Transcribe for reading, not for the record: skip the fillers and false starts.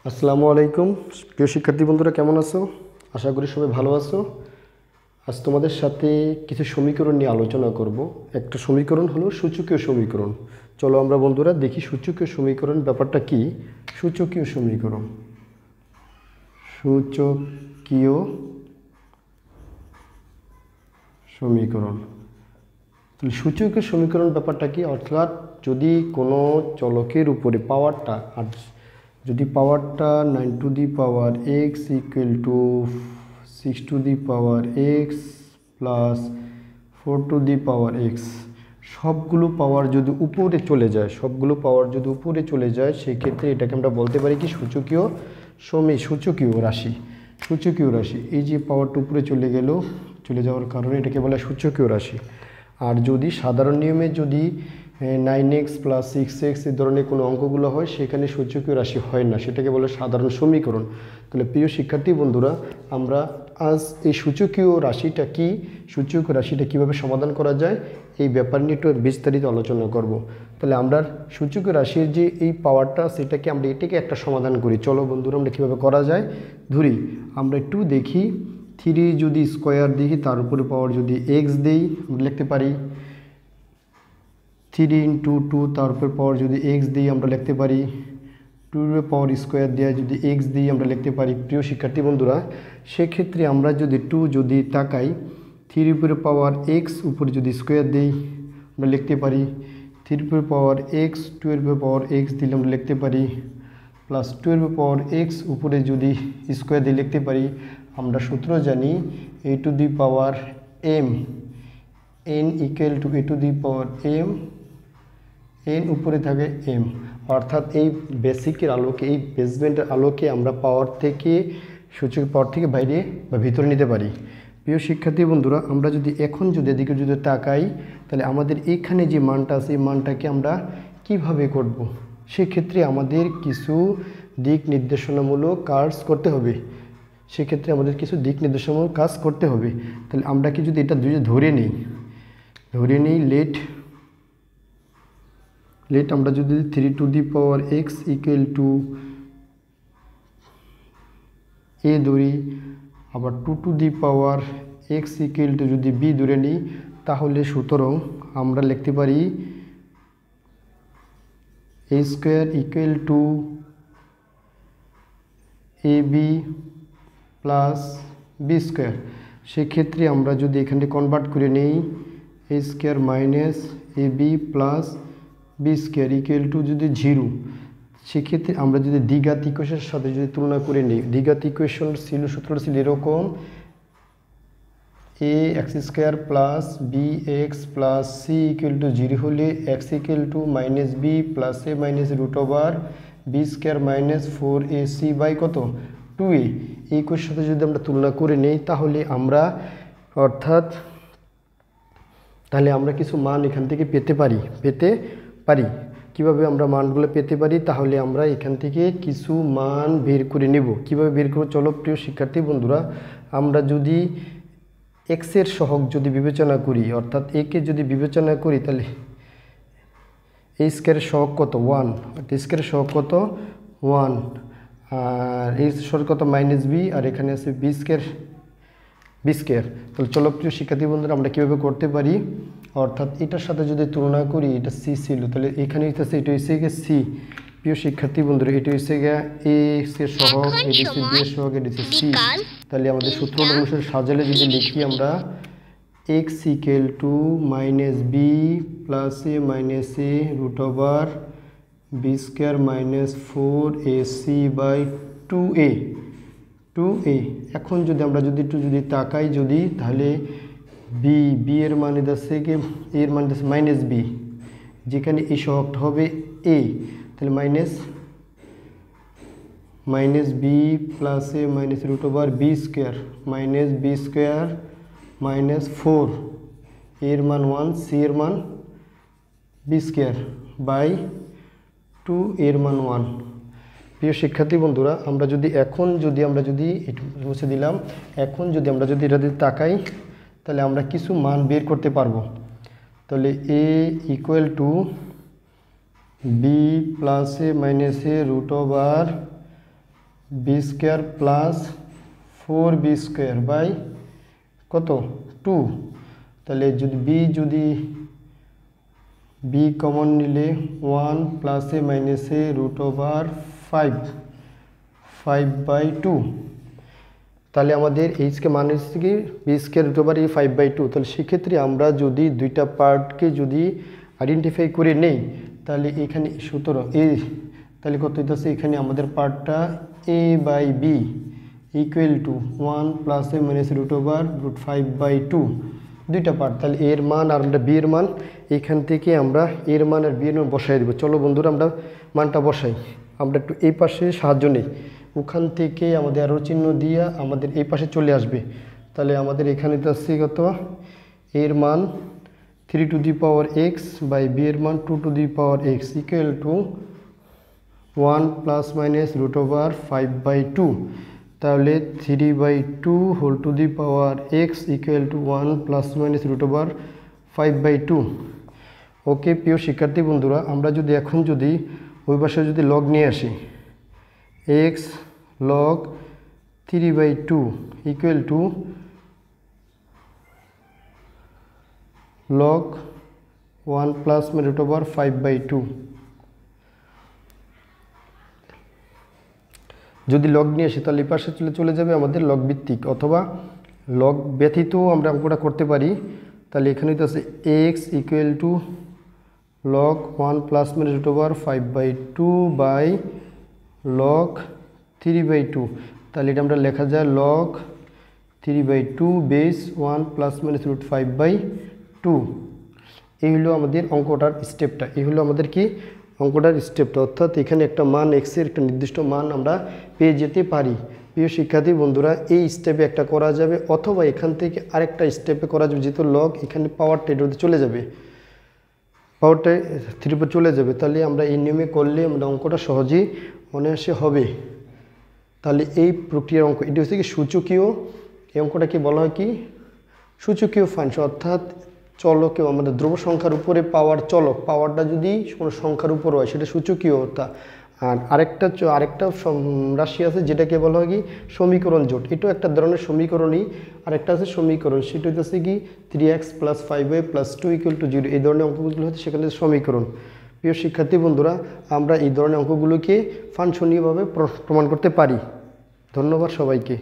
আসসালামু আলাইকুম প্রিয় শিক্ষার্থী বন্ধুরা, কেমন আছো? আশা করি সবাই ভালো আছো। আজ তোমাদের সাথে কিছু সমীকরণ নিয়ে আলোচনা করব। একটা সমীকরণ হলো সূচকীয় সমীকরণ। চলো আমরা বন্ধুরা দেখি সূচকীয় সমীকরণ ব্যাপারটা কি। সূচকীয় সমীকরণ, সূচকীয় সমীকরণ। তাহলে সূচকীয় সমীকরণ ব্যাপারটা কি, অর্থাৎ যদি কোনো চলকের উপরে পাওয়ারটা, আর যদি পাওয়ারটা 9 two the power x equal two 6 two the power x plus 4 two the power x, সবগুলো পাওয়ার যদি উপরে চলে যায়, সেক্ষেত্রে এটাকে আমরা বলতে পারি কি সূচকীয় রাশি। সূচকীয় রাশি, এই যে পাওয়ারটা উপরে চলে যাওয়ার কারণে এটাকে বলা সূচকীয় রাশি। আর যদি সাধারণ নিয়মে যদি 9x প্লাস 6x এই ধরনের কোনো অঙ্কগুলো হয়, সেখানে সূচকীয় রাশি হয় না, সেটাকে বলে সাধারণ সমীকরণ। তাহলে প্রিয় শিক্ষার্থী বন্ধুরা, আমরা আজ এই সূচকীয় রাশিটা কীভাবে সমাধান করা যায় এই ব্যাপার নিয়ে একটু বিস্তারিত আলোচনা করব। তাহলে আমরা সূচকীয় রাশির যে এই পাওয়ারটা, সেটাকে আমরা এটাকে একটা সমাধান করি। চলো বন্ধুরা আমরা কীভাবে করা যায় ধরি। আমরা একটু দেখি, 3 যদি স্কোয়ার দেখি, তার উপরে পাওয়ার যদি এক্স দেই, আমরা লিখতে পারি 3 ইন্টু 2, তার উপর পাওয়ার যদি এক্স দিই আমরা লিখতে পারি 2 এর পাওয়ার স্কোয়ার দেওয়া যদি এক্স দিই আমরা লিখতে পারি। প্রিয় শিক্ষার্থী বন্ধুরা, সেক্ষেত্রে আমরা যদি 2 যদি তাকাই, 3 উপরে পাওয়ার এক্স উপরে যদি স্কোয়ার দিই আমরা লিখতে পারি 3 উপরে পাওয়ার এক্স, 2 এর পাওয়ার এক্স দিলে আমরা লিখতে পারি প্লাস 2 এর পাওয়ার এক্স উপরে যদি স্কোয়ার দিয়ে লিখতে পারি। আমরা সূত্র জানি a two the power m, n equal to a two the power m, n উপরে থাকে m। অর্থাৎ এই বেসিকের আলোকে, এই বেসমেন্টের আলোকে আমরা পাওয়ার থেকে সূচক পাওয়ার থেকে বাইরে বা ভিতরে নিতে পারি। প্রিয় শিক্ষার্থী বন্ধুরা, আমরা যদি এখন যদি এদিকে যদি তাকাই, তাহলে আমাদের এখানে যে মানটা আছে এই মানটাকে আমরা কিভাবে করব। সেক্ষেত্রে আমাদের কিছু দিক নির্দেশনামূলক কাজ করতে হবে। তাহলে আমরা কি যদি এটা ধরে নিই লেট আমরা যদি 3 to the power x equal to a ধরি, আবার 2 to the power x equal to যদি বি ধরে নিই, তাহলে সুতরাং আমরা লিখতে পারি a square equal to a b plus b square. সেক্ষেত্রে আমরা যদি এখানে কনভার্ট করে নিই a square minus a b plus b square equal to যদি 0, সেক্ষেত্রে আমরা যদি দ্বিঘাত ইকুয়েশনের সাথে যদি তুলনা করে নিই, দ্বিঘাত ইকুয়েশন সূত্রটা ছিল এরকম, a x square plus b x plus c equal to 0 হলে x equal to minus b plus a minus root over b square minus 4ac by কত 2a। এই ইকুয়েশনের সাথে যদি আমরা তুলনা করে নিই, তাহলে আমরা কিছু মান এখান থেকে পেতে পারি। কিভাবে আমরা মানগুলো পেতে পারি, তাহলে আমরা এখান থেকে কিছু মান বের করে নেব। কিভাবে বের করব, চলো প্রিয় শিক্ষার্থী বন্ধুরা, আমরা যদি এক্স এর সহগ যদি বিবেচনা করি, অর্থাৎ এ কে যদি বিবেচনা করি, তাহলে এ স্কোয়ারের সহগ কত 1, স্কোয়ারের সহগ কত 1, আর এই সহগ কত মাইনাস বি, আর এখানে আছে বি স্কোয়ার। তাহলে চলো প্রিয় শিক্ষার্থী বন্ধুরা, আমরা কীভাবে করতে পারি, অর্থাৎ এটার সাথে যদি তুলনা করি, এটা সি ছিল, তাহলে এখানে হচ্ছে এটা হচ্ছে গিয়ে সি। প্রিয় শিক্ষার্থী বন্ধুরা, এটা হচ্ছে গিয়ে এ এর সহগ, এডিসি বি এর সহগ, এডিসি সি। তাহলে আমাদের সূত্র অনুসারে সাজালে যদি লিখি আমরা x equal to minus b plus a minus a root over b square minus 4ac by 2a। এখন যদি আমরা যদি একটু যদি তাকাই তাহলে বি এর মান দিচ্ছে কি, এর মান দিচ্ছে মাইনাস বি, যেখানে এই সহগটা হবে এ, তাহলে minus b plus a minus root over b square minus 4, এর মান 1, সি এর মান বি স্কোয়ার বাই 2, এর মান 1। প্রিয় শিক্ষার্থী বন্ধুরা, আমরা যদি এটা মুছে দিলাম, এখন যদি আমরা যদি এটা তাকাই, তাহলে আমরা কিছু মান বের করতে পারবো। তাহলে a equal to b plus a minus a root over b square plus 4b square by কত 2। তাহলে যদি বি কমন নিলে 1 plus a minus a root over 5/2। তাহলে আমাদের এইচকে মান হচ্ছে কি বি স্কোয়ার রুট ওভার এই 5/2। তাহলে সেক্ষেত্রে আমরা যদি দুইটা পার্টকে যদি আইডেন্টিফাই করে নেই তাহলে এখানে সুতরাং তাহলে কত হইতেছে এখানে আমাদের পার্টটা a by b equal to 1 plus a minus root over root 5/2 দুইটা পার্ট। তাহলে এর মান আর আমরা বি এর মান এখান থেকে আমরা এর মান আর বি এর মান বসাই দেবো। চলো বন্ধুরা আমরা মানটা বসাই। আমরা একটু এই পাশে সাহায্য নেই, ওখান থেকে আমাদের আরও চিহ্ন দিয়ে আমাদের এই পাশে চলে আসবে। তাহলে আমাদের এখানে তো আসছে কত এর মান 3 x বাই বি এর মান 2 x equal to 1 plus minus root over 5/2। তাহলে 3/2 whole to the power x equal to 1 plus minus root over 5/2। Okay প্রিয় শিক্ষার্থী বন্ধুরা, আমরা যদি এখন যদি ওই পাশে যদি লগ নিয়ে আসি x log 3/2 equal to log 1 plus root over 5/2। যদি লগ নিয়ে আসি তাহলে এই পাশে চলে যাবে আমাদের লগ ভিত্তিক, অথবা লগ ব্যতীত আমরা অঙ্কটা করতে পারি। তাহলে এখানে তো আছে x equal to log 1 plus root over 5/2 by log 3/2। তাহলে এটা আমরা লেখা যায় লগ 3/2 বেস 1 প্লাস রুট 5/2। এই হলো আমাদের অঙ্কটার স্টেপটা, এই হলো আমাদের কি অঙ্কটার স্টেপটা, অর্থাৎ এখানে একটা মান এক্সের একটা নির্দিষ্ট মান আমরা পেয়ে যেতে পারি। প্রিয় শিক্ষার্থী বন্ধুরা, এই স্টেপে একটা করা যাবে, অথবা এখান থেকে আরেকটা স্টেপে করা যাবে। যেহেতু লগ এখানে পাওয়ারটা এটাতে চলে যাবে, পাওয়ারটা 3 উপর চলে যাবে, তাহলে আমরা এই নিয়মে করলে আমরা অঙ্কটা সহজেই অনায়াসে হবে। তাহলে এই প্রক্রিয়ার অঙ্ক এটি হচ্ছে কি সূচকীয়। এই অঙ্কটাকে বলা হয় কি সূচকীয় ফাংশন, অর্থাৎ চলকে আমাদের দ্রব্য সংখ্যার উপরে পাওয়ার চলক, পাওয়ারটা যদি কোনো সংখ্যার উপর হয় সেটা সূচকীয়তা। আর আরেকটা রাশি আছে যেটাকে বলা হয় কি সমীকরণ জোট, এটাও একটা ধরনের সমীকরণই। আরেকটা আছে সমীকরণ, সেটা হচ্ছে কি 3x + 5y + 2 = 0। এই ধরনের অঙ্কগুলো হচ্ছে সেখানে সমীকরণ। প্রিয় শিক্ষার্থী বন্ধুরা, আমরা এই ধরনের অঙ্কগুলোকে ফাংশনীয়ভাবে প্রমাণ করতে পারি। ধন্যবাদ সবাইকে।